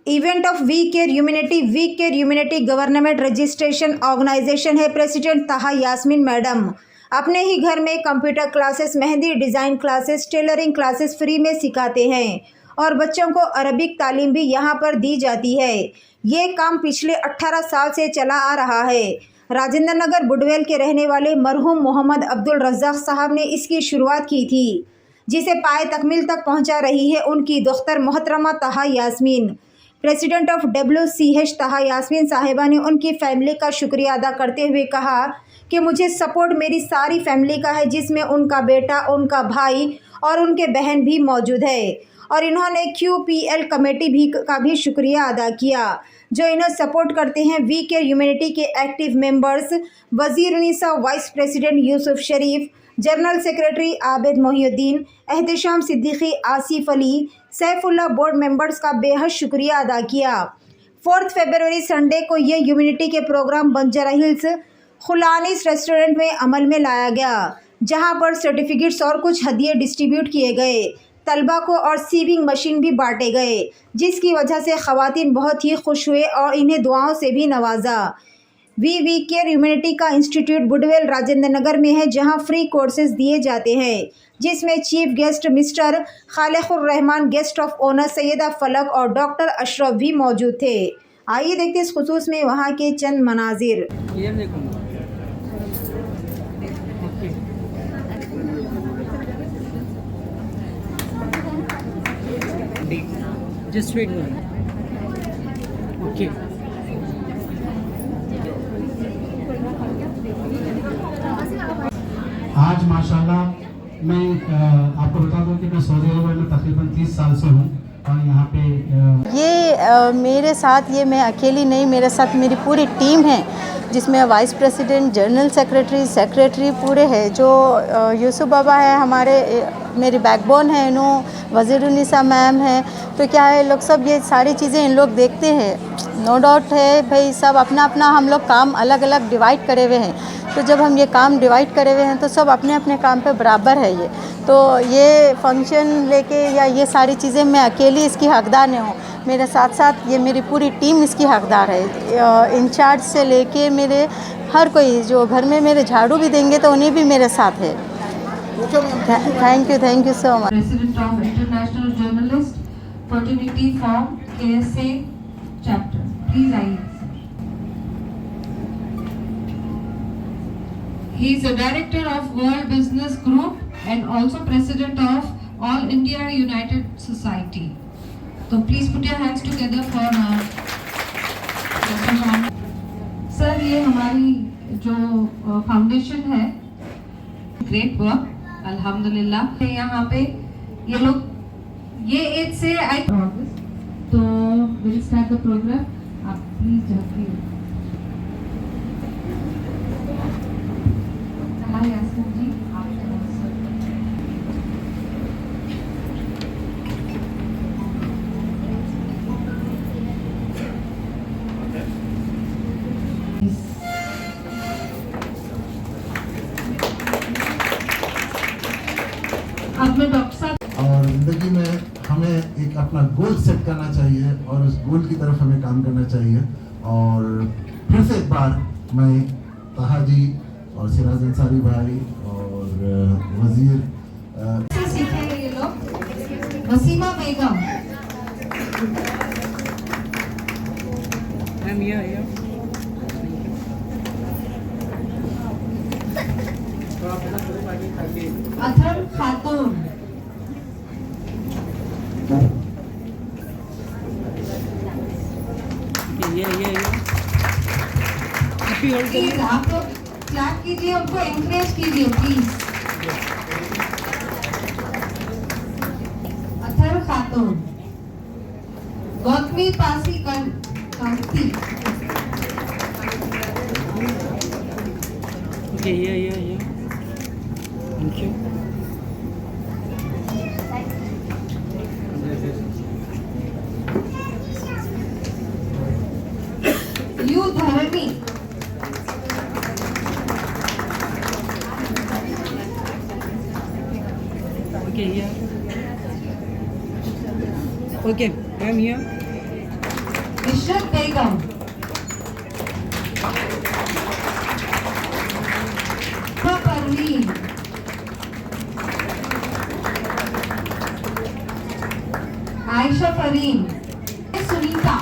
Event of we care humanity government registration organization है। President Taha Yasmeen madam अपने ही घर में computer classes, mehndi design classes, tailoring classes free में सिखाते हैं और बच्चों को अरबिक तालीम भी यहाँ पर दी जाती है। ये काम पिछले 18 साल से चला आ रहा है। राजेंद्र नगर बुडवेल के रहने वाले मरहूम मोहम्मद अब्दुल रज़्ज़ाक साहब ने इसकी शुरुआत की थी, जिसे पाए तकमील तक पहुँचा रही है उनकी दोख्तर मोहतरमा ताहा यास्मीन। प्रेसिडेंट ऑफ WCH ताहा यास्मीन साहिबा ने उनकी फैमिली का शुक्रिया अदा करते हुए कहा कि मुझे सपोर्ट मेरी सारी फैमिली का है, जिसमें उनका बेटा, उनका भाई और उनके बहन भी मौजूद है। और इन्होंने QPL कमेटी का भी शुक्रिया अदा किया जो इन्हें सपोर्ट करते हैं। वी केयर ह्यूमैनिटी के active members Wazir Unnisa, vice president Yusuf Sharif, general secretary Abid Mohiuddin, Ehtesham Siddiqui, Asif Ali, Saifullah board members का बेहद शुक्रिया अदा किया। 4 फरवरी संडे को ये ह्यूमैनिटी के प्रोग्राम बंजारा हिल्स खुलानिस रेस्टोरेंट में अमल में लाया गया, जहां पर सर्टिफिकेट्स और कुछ हदिये डिस्ट्रीब्यूट किए गए, तलबा को और सीविंग मशीन भी बांटे गए, जिसकी वजह से ख़वातीन बहुत ही खुश हुए और इन्हें दुआओं से भी नवाजा। वी केयर ह्यूमैनिटी का इंस्टीट्यूट बुडवेल राजेंद्र नगर में है, जहां फ्री कोर्सेज दिए जाते हैं, जिसमें chief guest mister Khaliqur Rahman, guest of honour Syeda Falak और डॉक्टर अशरफ भी मौजूद थे। आइए देखते इस खुसूस में वहाँ के चंद मनाजिर। Just wait one. Okay. आज माशाल्लाह मैं आपको बता दूं कि मैं सऊदी अरब में तकरीबन 30 साल से हूँ और यहाँ पे मेरे साथ ये मैं अकेली नहीं, मेरे साथ मेरी पूरी टीम है, जिसमें वाइस प्रेसिडेंट, जनरल सेक्रेटरी पूरे हैं। जो यूसुफ बाबा है हमारे, मेरी बैकबोन है, इन्हों वज़ीर उन्नीसा मैम है। तो क्या है, लोग सब ये सारी चीज़ें इन लोग देखते हैं। नो डाउट है भाई, सब अपना अपना हम लोग काम अलग अलग डिवाइड करे हुए हैं। तो जब हम ये काम डिवाइड करे हुए हैं तो सब अपने अपने काम पे बराबर है। ये तो ये फंक्शन लेके या ये सारी चीज़ें मैं अकेली इसकी हकदार नहीं हूँ, मेरे साथ साथ ये मेरी पूरी टीम इसकी हकदार है। इंचार्ज से लेके मेरे हर कोई, जो घर में मेरे झाड़ू भी देंगे तो उन्हें भी मेरे साथ है। Thank you so much. President of International Journalist Fraternity from KSA chapter. Please आइए। He is a director of World Business Group and also president of All India United Society. So please put your hands together for Sir, ये हमारी जो foundation है, great work अल्हम्दुलिल्लाह। यहाँ पे ये लोग ये एज से आई तो विल स्टार्ट द प्रोग्राम। आप प्लीज जाइए। यास्मीन जी, अब मैं डॉक्टर साहब। और ज़िंदगी में हमें एक अपना गोल सेट करना चाहिए और उस गोल की तरफ हमें काम करना चाहिए। और फिर से एक बार मैं ताहा जी और सिराज अंसारी भाई और वजीर से सीखेंगे ये लोग। वसीमा बेगम, I'm here. Athar Khatoon, Yeah. Happy hold please आप लोग क्लैप कीजिए, उनको एनकरेज कीजिए please. Athar Khatoon, Gautami Pasi Kanti, Okay, yeah. Thank you. You Dharani, Okay, I'm here. Ishrat Begum, Parveen, Ayesha Farin, Sunita,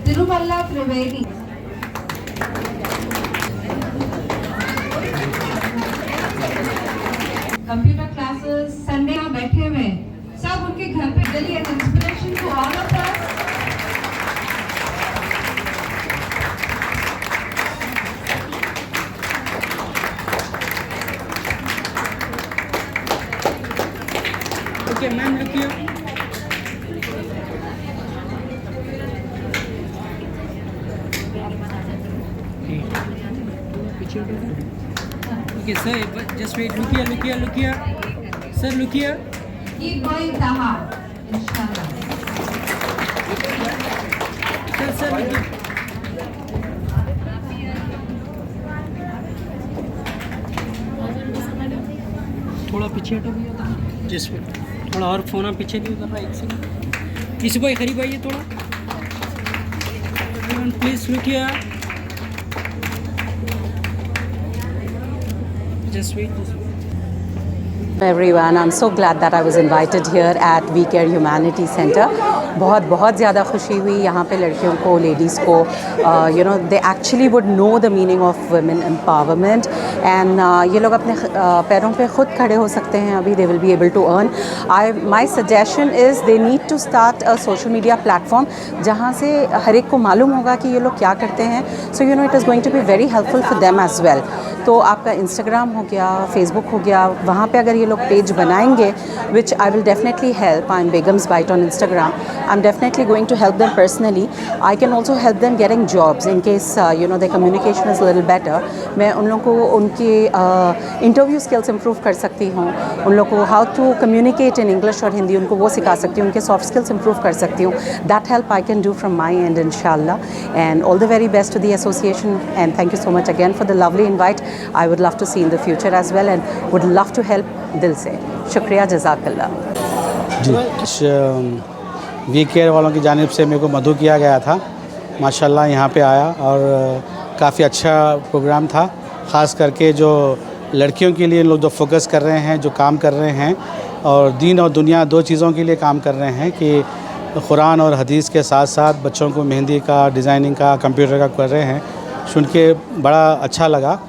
Tirumalla Trivedi, computer classes Sunday यहाँ बैठे हुए हैं, सब उनके घर पे really an inspiration to all of us. Okay, ma'am, look here. Okay, sir, but just wait. Look here, look here, look here. Sir, look here. Keep going, Taha, inshallah. Sir, look here. थोड़ा पीछे हटो भैया, जिस पे थोड़ा और phone आप पीछे भी उधर रहा, एक सेकंड। इसी भाई करीब आइए थोड़ा। Please look here, just wait. Everyone, I'm so glad that I was invited here at We Care Humanity Center. बहुत ज़्यादा खुशी हुई यहाँ पे लड़कियों को, लेडीज़ को, you know, they actually would know the meaning of women empowerment and ये लोग अपने पैरों पे खुद खड़े हो सकते हैं अभी, they will be able to earn. My suggestion is they need to start a social media platform जहाँ से हर एक को मालूम होगा कि ये लोग क्या करते हैं. So you know it is going to be very helpful for them as well. तो आपका Instagram हो गया, Facebook हो गया, वहाँ पे अगर ये लोग पेज बनाएंगे, which I will definitely help. I'm Begum's Bite on Instagram. I'm definitely going to help them personally. I can also help them getting jobs in case you know their communication is a little better. मैं उन लोगों को उनकी interview skills improve कर सकती हूँ, उन लोगों को how to communicate in English और हिंदी उनको वो सिखा सकती हूँ, उनके soft skills improve कर सकती हूँ. That help I can do from my end, inshallah. And all the very best to the association. And thank you so much again for the lovely invite. I would love to see in the future as well and would love to help दिल से. शुक्रिया, जज़ाकल्लाह. जी, we care वालों की जानिब से मेरे को मदऊ किया गया था. माशाल्लाह यहाँ पे आया और काफ़ी अच्छा प्रोग्राम था. ख़ास करके जो लड़कियों के लिए लोग जो फोकस कर रहे हैं, जो काम कर रहे हैं और दीन और दुनिया दो चीज़ों के लिए काम कर रहे हैं कि कुरान और हदीस के साथ साथ बच्चों को मेहंदी का, डिज़ाइनिंग का, कंप्यूटर का कर रहे हैं. सुन के बड़ा अच्छा लगा.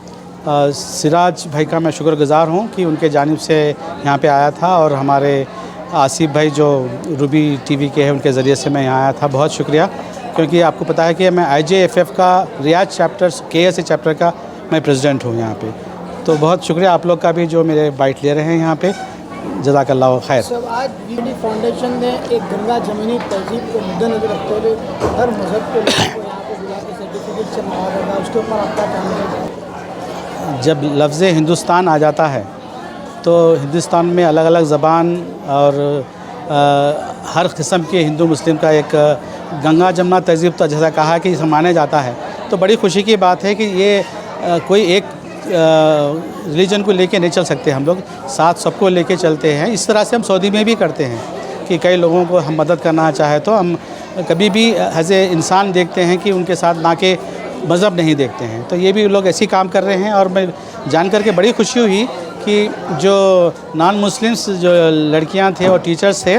सिराज भाई का मैं शुक्रगुज़ार हूँ कि उनके जानिब से यहाँ पे आया था और हमारे आसिफ भाई जो रूबी टीवी के हैं उनके ज़रिए से मैं यहाँ आया था. बहुत शुक्रिया, क्योंकि आपको पता है कि मैं IJFF का रियाज चैप्टर, KSA चैप्टर का मैं प्रेसिडेंट हूँ यहाँ पे. तो बहुत शुक्रिया आप लोग का भी जो मेरे बाइट ले रहे हैं यहाँ पे. जज़ाकल्लाह खैर. सब आज यूनिटी फाउंडेशन ने एक गंगा जमीनी तहजीब को मद्देनजर रखते हुए हर मज़हब के लोगों को यहाँ पे बुला के सर्टिफिकेट से नवाजा, उसके ऊपर आपका कहना है? जब लफ्ज़ हिंदुस्तान आ जाता है तो हिंदुस्तान में अलग अलग ज़बान और हर किस्म के हिंदू मुस्लिम का एक गंगा जमुना तहज़ीब तो जैसा कहा कि माना जाता है. तो बड़ी खुशी की बात है कि ये कोई एक रिलीजन को लेके नहीं चल सकते, हम लोग साथ सबको लेके चलते हैं. इस तरह से हम सऊदी में भी करते हैं कि कई लोगों को हम मदद करना चाहे तो हम कभी भी एज ए इंसान देखते हैं कि उनके साथ ना के मज़हब नहीं देखते हैं. तो ये भी लोग ऐसे काम कर रहे हैं और मैं जान करके बड़ी खुशी हुई कि जो नॉन मुस्लिम्स जो लड़कियां थे और टीचर्स थे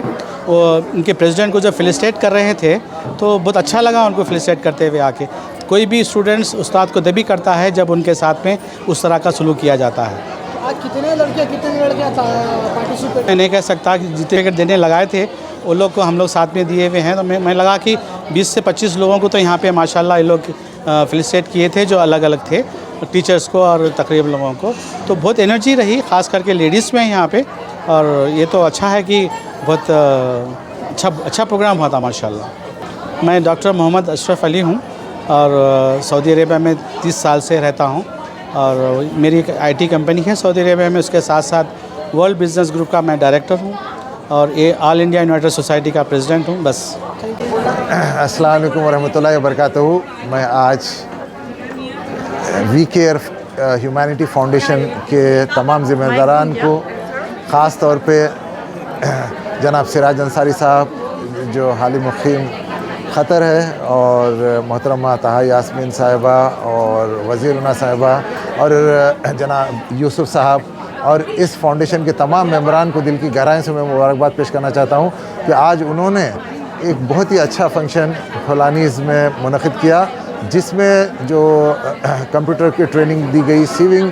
वो उनके प्रेसिडेंट को जब फेलिसिटेट कर रहे थे तो बहुत अच्छा लगा उनको फेलिसिटेट करते हुए आके. कोई भी स्टूडेंट्स उस्ताद को तभी करता है जब उनके साथ में उस तरह का सलूक किया जाता है. आज कितने लड़कियाँ पार्टिसिपेट? मैं नहीं कह सकता कि जितने देने लगाए थे वो लोग को हम लोग साथ में दिए हुए हैं. तो मैं लगा कि 20 से 25 लोगों को तो यहाँ पे माशाल्लाह ये लोग फेलिसिटेट किए थे जो अलग अलग थे, टीचर्स को और तकरीबन लोगों को. तो बहुत एनर्जी रही, ख़ास करके लेडीज़ में यहाँ पे. और ये तो अच्छा है कि बहुत अच्छा प्रोग्राम हुआ था माशाल्लाह. मैं डॉक्टर मोहम्मद अशरफ अली हूँ और सऊदी अरेबिया में 30 साल से रहता हूँ और मेरी एक IT कंपनी है सऊदी अरेबिया में. उसके साथ साथ वर्ल्ड बिजनेस ग्रुप का मैं डायरेक्टर हूँ और ये ऑल इंडिया यूनाइटेड सोसाइटी का प्रेसिडेंट हूँ. बस. अस्सलाम वालेकुम वरहमतुल्लाहि वबरकातुहू. मैं आज वी केयर ह्यूमैनिटी फाउंडेशन के तमाम ज़िम्मेदारान को ख़ास तौर पे जनाब सिराज अंसारी साहब जो हाल ही मुक़ीम ख़तर है, और मोहतरमा तहा यास्मीन साहिबा और वज़ीरुन्ना साहिबा और जनाब यूसुफ साहब और इस फाउंडेशन के तमाम मेंबरान को दिल की गहराई से मैं मुबारकबाद पेश करना चाहता हूँ कि आज उन्होंने एक बहुत ही अच्छा फंक्शन फलानीज़ में मुनक़िद किया, जिसमें जो कंप्यूटर की ट्रेनिंग दी गई, सीविंग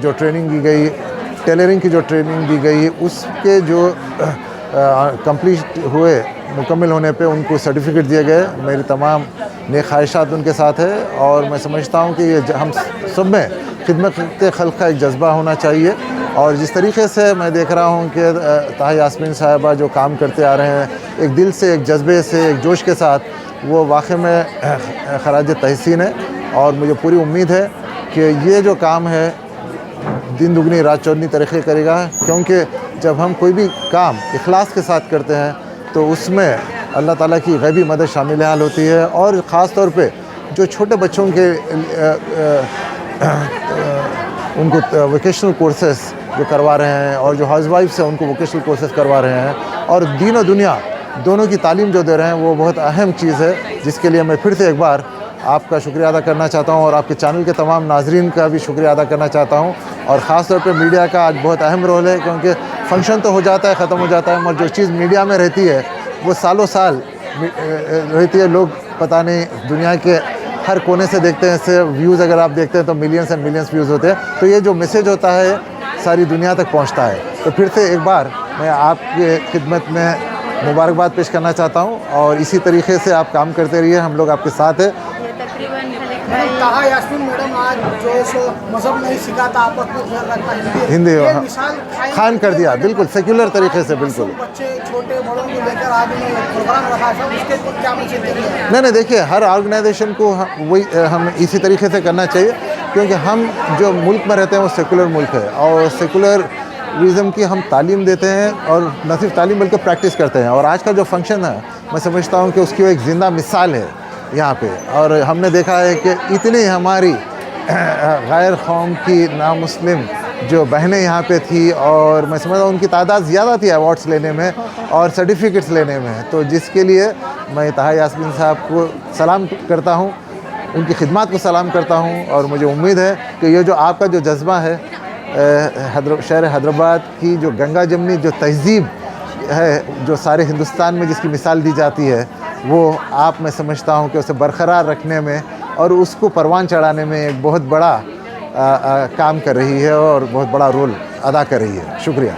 जो ट्रेनिंग दी गई, टेलरिंग की जो ट्रेनिंग दी गई, उसके जो कंप्लीट हुए, मुकम्मल होने पे उनको सर्टिफिकेट दिए गए। मेरी तमाम नेक ख्वाहिशात उनके साथ है और मैं समझता हूँ कि ये हम सब में खिदमत खल्क़ का एक जज्बा होना चाहिए। और जिस तरीके से मैं देख रहा हूँ कि तहा यास्मीन साहिबा जो काम करते आ रहे हैं, एक दिल से, एक जज्बे से, एक जोश के साथ, वो वाक़ई में ख़राज तहसीन है। और मुझे पूरी उम्मीद है कि ये जो काम है दिन दुगनी रात चौगनी तरक्की करेगा, क्योंकि जब हम कोई भी काम इखलास के साथ करते हैं तो उसमें अल्लाह ताला की गैबी मदद शामिल हाल होती है। और ख़ास तौर पे जो छोटे बच्चों के उनको वोकेशनल कोर्सेस जो करवा रहे हैं और जो हाउसवाइफ्स हैं उनको वोकेशनल कोर्सेस करवा रहे हैं और दीन और दुनिया दोनों की तालीम जो दे रहे हैं, वो बहुत अहम चीज़ है, जिसके लिए मैं फिर से एक बार आपका शुक्रिया अदा करना चाहता हूं और आपके चैनल के तमाम नाजरीन का भी शुक्रिया अदा करना चाहता हूं। और ख़ास तौर पे मीडिया का आज बहुत अहम रोल है, क्योंकि फंक्शन तो हो जाता है, ख़त्म हो जाता है, मगर जो चीज़ मीडिया में रहती है वो सालों साल रहती है। लोग पता नहीं दुनिया के हर कोने से देखते हैं, इससे व्यूज़ अगर आप देखते हैं तो मिलियंस एंड मिलियंस व्यूज़ होते हैं। तो ये जो मैसेज होता है सारी दुनिया तक पहुँचता है। तो फिर से एक बार मैं आपके खिदमत में मुबारकबाद पेश करना चाहता हूँ और इसी तरीके से आप काम करते रहिए, हम लोग आपके साथ हैं। तहा यास्मीन मैडम आज जो सो मज़हब नहीं सिखाता, आपस में घर रखना हिंदी ये मिसाल खान कर दिया, बिल्कुल सेक्युलर तरीके से, बिल्कुल। बच्चे छोटे बड़ों को लेकर आज प्रोग्राम रखा है, उसके क्या मैसेज देंगे? नहीं, देखिए, हर ऑर्गेनाइजेशन को हम इसी तरीके से करना चाहिए, क्योंकि हम जो मुल्क में रहते हैं वो सेकुलर मुल्क है और सेकुलर विज़म की हम तालीम देते हैं और न सिर्फ तालीम बल्कि प्रैक्टिस करते हैं। और आज का जो फंक्शन है, मैं समझता हूँ कि उसकी वो एक ज़िंदा मिसाल है यहाँ पे। और हमने देखा है कि इतनी हमारी गैर कौम की नामुस्लिम जो बहनें यहाँ पे थी और मैं समझता हूँ उनकी तादाद ज़्यादा थी अवार्ड्स लेने में और सर्टिफिकेट्स लेने में। तो जिसके लिए मैं तहा यास्मीन साहब को सलाम करता हूँ, उनकी खिदमत को सलाम करता हूँ और मुझे उम्मीद है कि ये जो आपका जो जज्बा है, शहर हैदराबाद की जो गंगा जमनी जो तहज़ीब है, जो सारे हिंदुस्तान में जिसकी मिसाल दी जाती है, वो आप, मैं समझता हूँ कि उसे बरकरार रखने में और उसको परवान चढ़ाने में एक बहुत बड़ा काम कर रही है और बहुत बड़ा रोल अदा कर रही है। शुक्रिया।